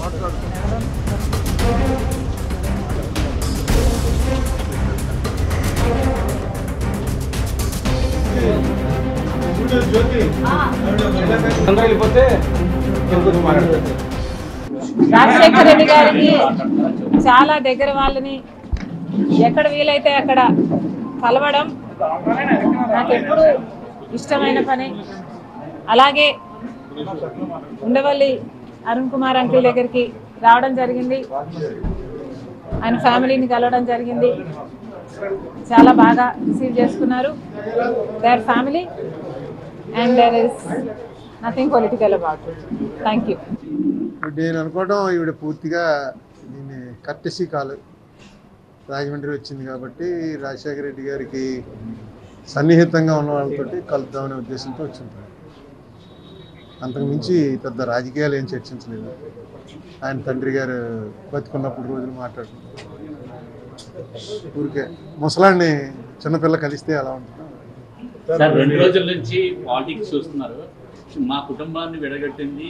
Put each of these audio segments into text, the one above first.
రాజశేఖర్ రెడ్డి గారికి చాలా దగ్గర వాళ్ళని ఎక్కడ వీలైతే అక్కడ కలవడం నాకు ఎప్పుడు ఇష్టమైన పని. అలాగే ఉండవల్లి అరుణ్ కుమార్ అంకుల్ దగ్గరికి రావడం జరిగింది, ఆయన ఫ్యామిలీని కలవడం జరిగింది. చాలా బాగా రిసీవ్ చేసుకున్నారు. Their family and there is nothing political about it. Thank you. నేను అనుకోవడం ఈవిడ పూర్తిగా దీన్ని కర్టెసీ కాల్ రాజమండ్రి వచ్చింది కాబట్టి రాజశేఖర రెడ్డి గారికి సన్నిహితంగా ఉన్న వాళ్ళతోటి కలుద్దామనే ఉద్దేశంతో వచ్చింటారు. అంతకు మించి పెద్ద రాజకీయాలు ఏం చర్చించలేదు. ఆయన తండ్రి గారు బతుకున్నప్పుడు రోజులు మాట్లాడుకుంటారు. ఊరికే ముసలాన్ని చిన్నపిల్ల కలిస్తే అలా ఉంటుంది. సార్ 2 రోజుల నుంచి పాలిటిక్స్ చూస్తున్నారు. మా కుటుంబాన్ని విడగొట్టింది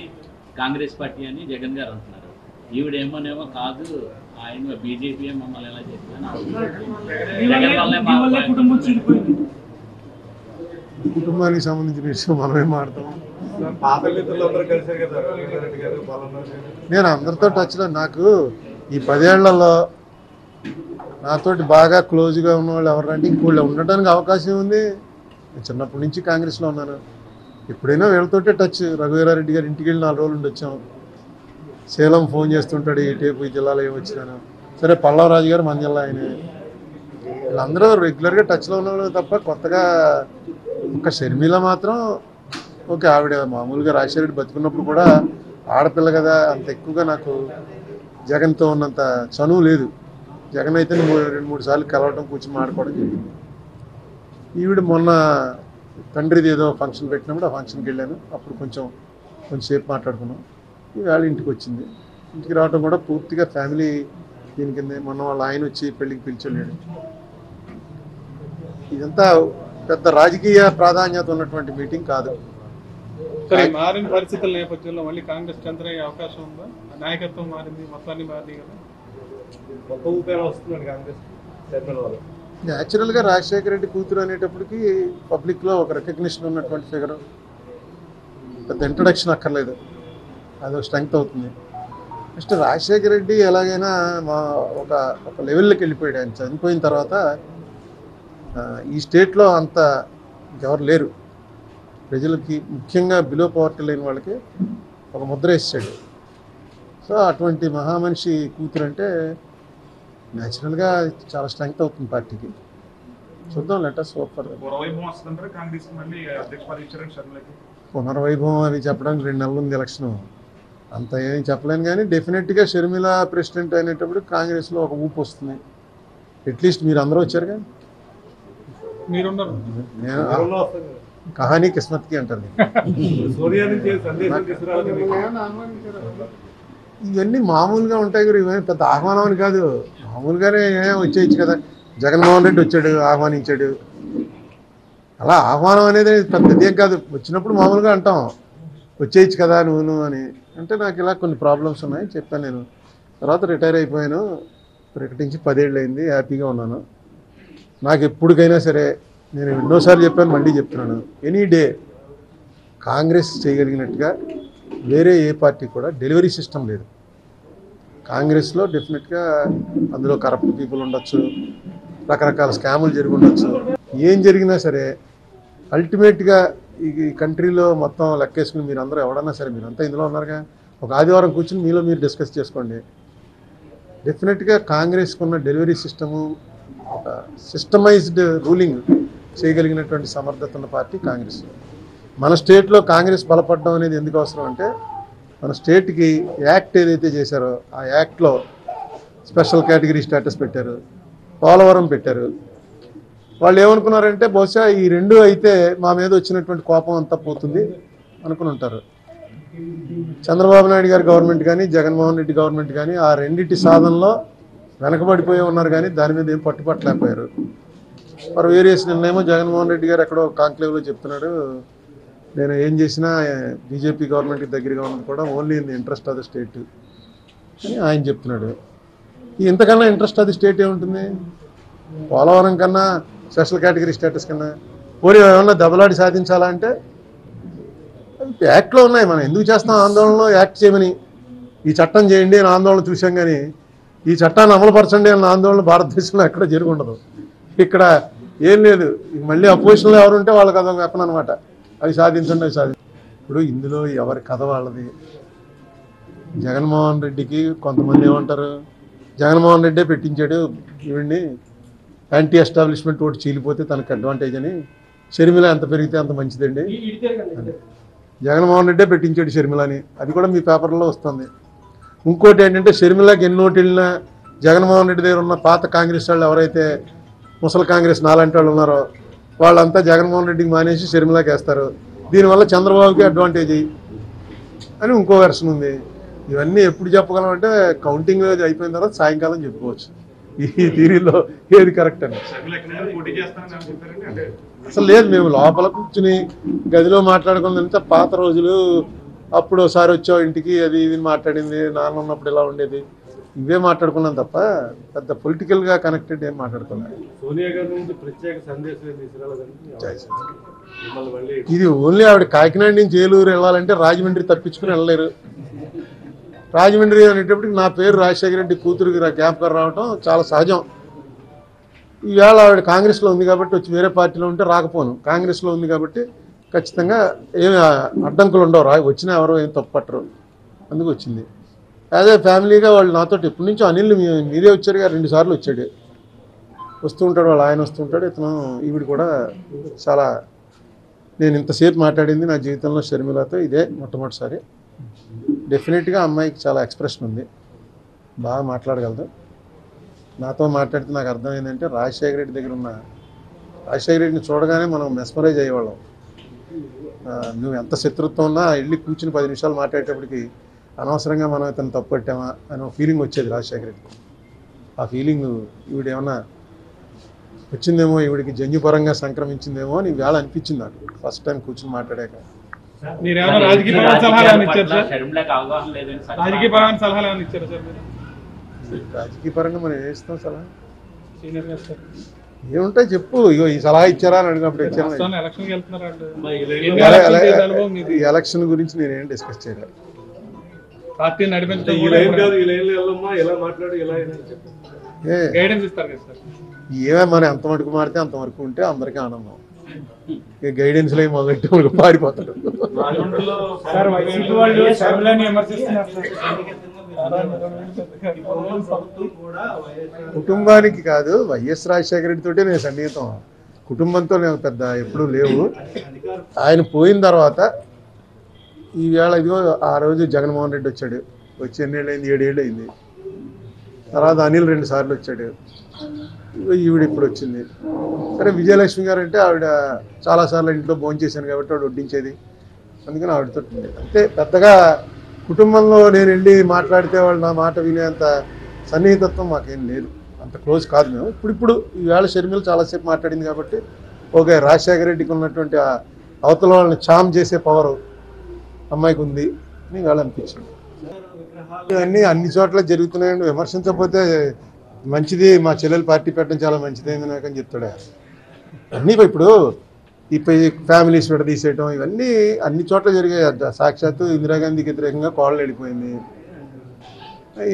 కాంగ్రెస్ పార్టీ అని జగన్ గారు అంటున్నారు. ఈవిడేమోనేమో కాదు, ఆయన బీజేపీ మమ్మల్ని ఎలా చెప్తాను. కుటుంబానికి సంబంధించిన విషయం మనమేం మాడతాం. నేను అందరితో టచ్లో, నాకు ఈ 10 ఏళ్లలో నాతోటి బాగా క్లోజ్గా ఉన్న వాళ్ళు ఎవరంటే ఇంకోళ్ళు ఉండటానికి అవకాశం ఉంది. నేను చిన్నప్పటి నుంచి కాంగ్రెస్లో ఉన్నాను. ఎప్పుడైనా వీళ్ళతోటే టచ్. రఘువీరారెడ్డి గారి ఇంటికి వెళ్ళి 4 రోజులు ఉండొచ్చాం. సేలం ఫోన్ చేస్తుంటాడు, ఈ టేపు ఈ జిల్లాలో ఏమొచ్చినాను. సరే పల్లవరాజు గారు మన జిల్లా ఆయనే. వీళ్ళందరూ రెగ్యులర్గా టచ్లో ఉన్న తప్ప కొత్తగా ఒక షర్మిల మాత్రం ఓకే, ఆవిడ మామూలుగా రాజశేఖర రెడ్డి బతుకున్నప్పుడు కూడా ఆడపిల్ల కదా, అంత ఎక్కువగా నాకు జగన్తో ఉన్నంత చనువు లేదు. జగన్ అయితే 2-3 సార్లు కలవడం, కూర్చొని మాట్లాడుకోవడం జరిగింది. ఈవిడ మొన్న తండ్రిది ఏదో ఫంక్షన్ పెట్టినప్పుడు ఆ ఫంక్షన్కి వెళ్ళాను. అప్పుడు కొంచెంసేపు మాట్లాడుకున్నాం. ఈవేళ ఇంటికి వచ్చింది. ఇంటికి రావడం కూడా పూర్తిగా ఫ్యామిలీ దీని కింద. మొన్న వాళ్ళ ఆయన వచ్చి పెళ్ళికి పిలిచలేడు. ఇదంతా పెద్ద రాజకీయ ప్రాధాన్యత ఉన్నటువంటి మీటింగ్ కాదు. మారిన పరిస్థితుల నేపథ్యంలో మళ్ళీ కాంగ్రెస్ చంద్ర అయ్యే అవకాశం ఉందా? నాయకత్వం మారింది, మొత్తాన్ని మారింది కదా, కొత్త ఊపేలా వస్తున్నాడు కాంగ్రెస్. న్యాచురల్గా రాజశేఖర రెడ్డి కూతురు అనేటప్పటికి పబ్లిక్లో ఒక రికగ్నిషన్ ఉన్నటువంటి ఫిగర్. పెద్ద ఇంట్రడక్షన్ అక్కర్లేదు, అది స్ట్రెంగ్త్ అవుతుంది. నెక్స్ట్ రాజశేఖర రెడ్డి ఎలాగైనా ఒక లెవెల్లోకి వెళ్ళిపోయాడు. ఆయన చనిపోయిన తర్వాత ఈ స్టేట్లో అంత ఇంకెవరు లేరు. ప్రజలకి ముఖ్యంగా బిలో పవర్టీ లేని వాళ్ళకి ఒక ముద్ర వేసాడు. సో అటువంటి మహామనిషి కూతురు అంటే న్యాచురల్గా చాలా స్ట్రెంగ్త్ అవుతుంది పార్టీకి. చూద్దాం, లెటర్స్ సూపర్. పునర్వైభవం అవి చెప్పడానికి 2 నెలలు ఉంది ఎలక్షన్. అంత ఏం చెప్పలేను కానీ డెఫినెట్గా షర్మిల ప్రెసిడెంట్ అయినప్పుడు కాంగ్రెస్లో ఒక ఊపు వస్తుంది. అట్లీస్ట్ మీరు అందరూ వచ్చారుగా, కహానీ కిస్మత్కి అంటారు. ఇవన్నీ మామూలుగా ఉంటాయి గురు. ఇవన్నీ పెద్ద ఆహ్వానం అని కాదు, మామూలుగానే వచ్చేయచ్చు కదా. జగన్మోహన్ రెడ్డి వచ్చాడు, ఆహ్వానించాడు. అలా ఆహ్వానం అనేది పెద్దదేం కాదు. వచ్చినప్పుడు మామూలుగా అంటాం వచ్చేయచ్చు కదా నువ్వు అని. అంటే నాకు ఇలా కొన్ని ప్రాబ్లమ్స్ ఉన్నాయి చెప్పాను. నేను తర్వాత రిటైర్ అయిపోయాను, ప్రకటించి 10 ఏళ్ళు అయింది. హ్యాపీగా ఉన్నాను. నాకు ఎప్పటికైనా సరే, నేను ఎన్నోసార్లు చెప్పాను, మళ్ళీ చెప్తున్నాను, ఎనీ డే కాంగ్రెస్ చేయగలిగినట్టుగా వేరే ఏ పార్టీ కూడా డెలివరీ సిస్టమ్ లేదు. కాంగ్రెస్లో డెఫినెట్గా అందులో కరప్ట్ పీపుల్ ఉండొచ్చు, రకరకాల స్కాములు జరిగి ఉండొచ్చు. ఏం జరిగినా సరే అల్టిమేట్గా ఈ కంట్రీలో మొత్తం లెక్కేసుకుని మీరు అందరూ ఎవడన్నా సరే, మీరంతా ఇందులో ఉన్నారుగా, ఒక ఆదివారం కూర్చుని మీలో మీరు డిస్కస్ చేసుకోండి. డెఫినెట్గా కాంగ్రెస్కి ఉన్న డెలివరీ సిస్టము, ఒక సిస్టమైజ్డ్ రూలింగ్ చేయగలిగినటువంటి సమర్థత ఉన్న పార్టీ కాంగ్రెస్. మన స్టేట్లో కాంగ్రెస్ బలపడడం అనేది ఎందుకు అవసరం అంటే, మన స్టేట్కి యాక్ట్ ఏదైతే చేశారో ఆ యాక్ట్లో స్పెషల్ కేటగిరీ స్టేటస్ పెట్టారు, పోలవరం పెట్టారు. వాళ్ళు ఏమనుకున్నారంటే బహుశా ఈ 2 అయితే మా మీద వచ్చినటువంటి కోపం అంతా పోతుంది అనుకుని ఉంటారు. చంద్రబాబు నాయుడు గారి గవర్నమెంట్ కానీ జగన్మోహన్ రెడ్డి గవర్నమెంట్ కానీ ఆ రెండింటి సాధనలో వెనకబడిపోయి ఉన్నారు కానీ దాని మీద ఏం పట్టుపట్టలేకపోయారు. ఫర్ వేరియస్ నిన్నేమో జగన్మోహన్ రెడ్డి గారు ఎక్కడో కాంక్లేవ్లో చెప్తున్నాడు, నేను ఏం చేసినా బీజేపీ గవర్నమెంట్కి దగ్గరగా ఉన్నది కూడా only in the interest of the state. అని ఆయన చెప్తున్నాడు. ఇంతకన్నా ఇంట్రెస్ట్ అది స్టేట్ ఏముంటుంది? పోలవరం కన్నా స్పెషల్ కేటగిరీ స్టేటస్ కన్నా పోనీ ఏమన్నా దెబ్బలాడి సాధించాలా అంటే యాక్ట్లో ఉన్నాయి. మనం ఎందుకు చేస్తాం ఆందోళనలో? యాక్ట్ చేయమని, ఈ చట్టం చేయండి అని ఆందోళన చూసాం, కానీ ఈ చట్టాన్ని అమలుపరచండి అన్న ఆందోళన భారతదేశంలో ఎక్కడ జరిగి ఉండదు. ఇక్కడ ఏం లేదు. మళ్ళీ అపోజిషన్లో ఎవరు ఉంటే వాళ్ళకి అదొక వెపన్ అనమాట. అది సాధించండి, అది సాధించండి. ఇప్పుడు ఇందులో ఎవరి కథ వాళ్ళది. జగన్మోహన్ రెడ్డికి కొంతమంది ఏమంటారు, జగన్మోహన్ రెడ్డే పెట్టించాడు ఈవిడ్ని, యాంటీ ఎస్టాబ్లిష్మెంట్ ఓటు చీలిపోతే తనకు అడ్వాంటేజ్ అని. షర్మిల ఎంత పెరిగితే అంత మంచిదండి. జగన్మోహన్ రెడ్డే పెట్టించాడు షర్మిలని, అది కూడా మీ పేపర్లో వస్తుంది. ఇంకోటి ఏంటంటే షర్మిలకి ఎన్నోటి వెళ్ళినా జగన్మోహన్ రెడ్డి దగ్గర ఉన్న పాత కాంగ్రెస్ వాళ్ళు ఎవరైతే ముసలి కాంగ్రెస్ నాలాంటి వాళ్ళు ఉన్నారో వాళ్ళంతా జగన్మోహన్ రెడ్డికి మానేసి షర్మిలకి వేస్తారు. దీనివల్ల చంద్రబాబుకి అడ్వాంటేజ్ అని ఇంకో వెర్షన్ ఉంది. ఇవన్నీ ఎప్పుడు చెప్పగలం అంటే కౌంటింగ్ అయిపోయిన తర్వాత సాయంకాలం చెప్పుకోవచ్చు ఈ థియరీలో ఏది కరెక్ట్ అని. అసలు లేదు, మేము లోపల కూర్చుని గదిలో మాట్లాడుకున్నంత పాత రోజులు, అప్పుడు ఒకసారి వచ్చావు ఇంటికి అది ఇది మాట్లాడింది, నాన్న ఉన్నప్పుడు ఇలా ఉండేది, ఇవే మాట్లాడుకున్నాం తప్ప పెద్ద పొలిటికల్గా కనెక్టెడ్ ఏం మాట్లాడుకోలేదు. సోనియా గారి నుంచి ప్రత్యేక సందేశం ఇది ఓన్లీ ఆవిడ కాకినాడ నుంచి ఏలూరు వెళ్ళాలంటే రాజమండ్రి తప్పించుకుని వెళ్ళలేరు. రాజమండ్రి అనేటప్పటికి నా పేరు రాజశేఖర రెడ్డి కూతురికి జ్ఞాపకం రావడం చాలా సహజం. ఈవేళ ఆవిడ కాంగ్రెస్లో ఉంది కాబట్టి వచ్చి వేరే పార్టీలో ఉంటే రాకపోను. కాంగ్రెస్లో ఉంది కాబట్టి ఖచ్చితంగా ఏమి అడ్డంకులు ఉండవు, వచ్చినా ఎవరో ఏం తప్పట్టరు, అందుకు వచ్చింది. అదే ఫ్యామిలీగా వాళ్ళు నాతో ఎప్పటి నుంచో అనిల్ మీరే వచ్చారు కదా, 2 సార్లు వచ్చాడు, వస్తూ ఉంటాడు, వాళ్ళు ఆయన వస్తుంటాడు. ఇతను ఈవిడ కూడా చాలా, నేను ఇంతసేపు మాట్లాడింది నా జీవితంలో షర్మిలతో ఇదే మొట్టమొదటిసారి. డెఫినెట్గా అమ్మాయికి చాలా ఎక్స్ప్రెషన్ ఉంది, బాగా మాట్లాడగలదు. నాతో మాట్లాడితే నాకు అర్థమైందంటే రాజశేఖర రెడ్డి దగ్గర ఉన్న, రాజశేఖర రెడ్డిని చూడగానే మనం మెస్మరైజ్ అయ్యేవాళ్ళం. నువ్వు ఎంత శత్రుత్వం ఉన్నా వెళ్ళి కూర్చుని 10 నిమిషాలు మాట్లాడేటప్పటికి అనవసరంగా మనం ఇతను తప్పు పట్టామా అనే ఫీలింగ్ వచ్చేది రాజశేఖర రెడ్డి. ఆ ఫీలింగ్ ఈవిడేమన్నా వచ్చిందేమో, ఈవిడికి జన్యుపరంగా సంక్రమించిందేమో అని వేళ అనిపించింది నాకు ఫస్ట్ టైం కూర్చుని మాట్లాడాక. రాజకీయ పరంగా మనం ఏం ఇస్తాం సలహా? ఏముంటాయి చెప్పు. ఇగో ఈ సలహా ఇచ్చారా అని అడిగినప్పుడు ఇచ్చాను. ఎలక్షన్ గురించి నేనేం డిస్కస్ చేయలేదు. ఏమే మనం ఎంత మటుకు మాడితే అంత వరకు ఉంటే అందరికీ ఆనందం. గైడెన్స్ లో మొదలెట్టి మనకు పారిపోతాడు. కుటుంబానికి కాదు, వైఎస్ రాజశేఖర రెడ్డి తోటే నేను సన్నిహితం. కుటుంబంతో నేను పెద్ద ఎప్పుడూ లేవు. ఆయన పోయిన తర్వాత ఈవేళ ఇదిగో ఆ రోజు జగన్మోహన్ రెడ్డి వచ్చాడు, వచ్చి ఎన్నేళ్ళు అయింది, 7 ఏళ్ళు అయింది. తర్వాత అనిల్ 2 సార్లు వచ్చాడు, ఈవిడ ఇప్పుడు వచ్చింది. సరే విజయలక్ష్మి గారు అంటే ఆవిడ చాలాసార్లు ఇంట్లో భోజనం చేశాను కాబట్టి ఆవిడ వడ్డించేది, అందుకని ఆవిడతో అంతే. పెద్దగా కుటుంబంలో నేను వెళ్ళి మాట్లాడితే వాళ్ళు నా మాట వినేంత సన్నిహితత్వం మాకేం లేదు, అంత క్లోజ్ కాదు మేము. ఇప్పుడు ఈవేళ షర్మిల చాలాసేపు మాట్లాడింది కాబట్టి ఓకే, రాజశేఖర రెడ్డికి ఉన్నటువంటి అవతల వాళ్ళని చామ్ చేసే పవర్ అమ్మాయికి ఉంది అని వాళ్ళు అనిపించింది. ఇవన్నీ అన్ని చోట్ల జరుగుతున్నాయండి, విమర్శించకపోతే మంచిది. మా చెల్లెలు పార్టీ పెట్టడం చాలా మంచిదైంది నాకని చెప్తాడు. అన్నీ ఇప్పుడు ఈ ఫ్యామిలీస్ విడదీసేయటం ఇవన్నీ అన్ని చోట్ల జరిగాయి. సాక్షాత్తు ఇందిరాగాంధీకి వ్యతిరేకంగా కోళ్ళు వెళ్ళిపోయింది.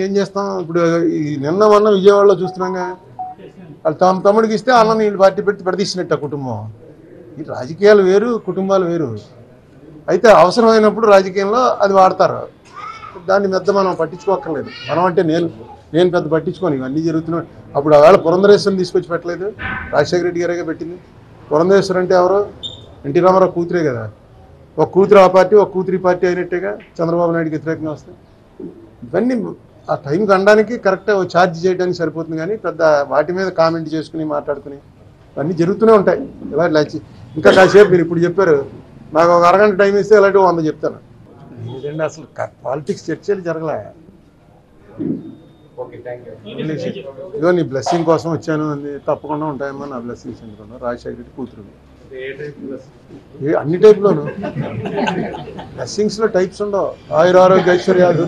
ఏం చేస్తాం ఇప్పుడు? ఈ నిన్న మొన్న విజయవాడలో చూస్తున్నాగా, వాళ్ళు తమ్ముడికి ఇస్తే అన్న వీళ్ళు పార్టీ పెట్టి విడదీసినట్టు కుటుంబం. ఈ రాజకీయాలు వేరు, కుటుంబాలు వేరు. అయితే అవసరమైనప్పుడు రాజకీయంలో అది వాడతారు, దాన్ని పెద్ద మనం పట్టించుకోక్కర్లేదు. మనం అంటే నేను పెద్ద పట్టించుకోను, ఇవన్నీ జరుగుతున్నాయి. అప్పుడు ఆవేళ పురంధరేశ్వరిని తీసుకొచ్చి పెట్టలేదు, రాజశేఖర రెడ్డి గారే పెట్టింది. పురంధరేశ్వరి అంటే ఎవరు? ఎన్టీ రామారావు కూతురే కదా. ఒక కూతురు ఆ పార్టీ, ఒక కూతురి పార్టీ అయినట్టేగా చంద్రబాబు నాయుడుకి వ్యతిరేకంగా వస్తాయి. ఇవన్నీ ఆ టైంకి అనడానికి కరెక్ట్గా ఛార్జ్ చేయడానికి సరిపోతుంది, కానీ పెద్ద వాటి మీద కామెంట్ చేసుకుని మాట్లాడుకుని అన్నీ జరుగుతూనే ఉంటాయి. ఇలా ఇంకా కాసేపు మీరు ఇప్పుడు చెప్పారు, నాకు ఒక అరగంట టైం ఇస్తే ఇలాంటివి 100 చెప్తాను. లేదండి, అసలు పాలిటిక్స్ చర్చలు జరగలే. ఇదిగో నీ బ్లెస్సింగ్ కోసం వచ్చాను అంది, తప్పకుండా ఉంటాయమ్మా నా బ్లెస్సింగ్స్. ఎందుకున్నా రాజశేఖర రెడ్డి కూతురు అన్ని టైప్లోను బ్లెస్సింగ్స్లో టైప్స్ ఉండవు. ఆయురారోగ్య ఐశ్వర్యాలు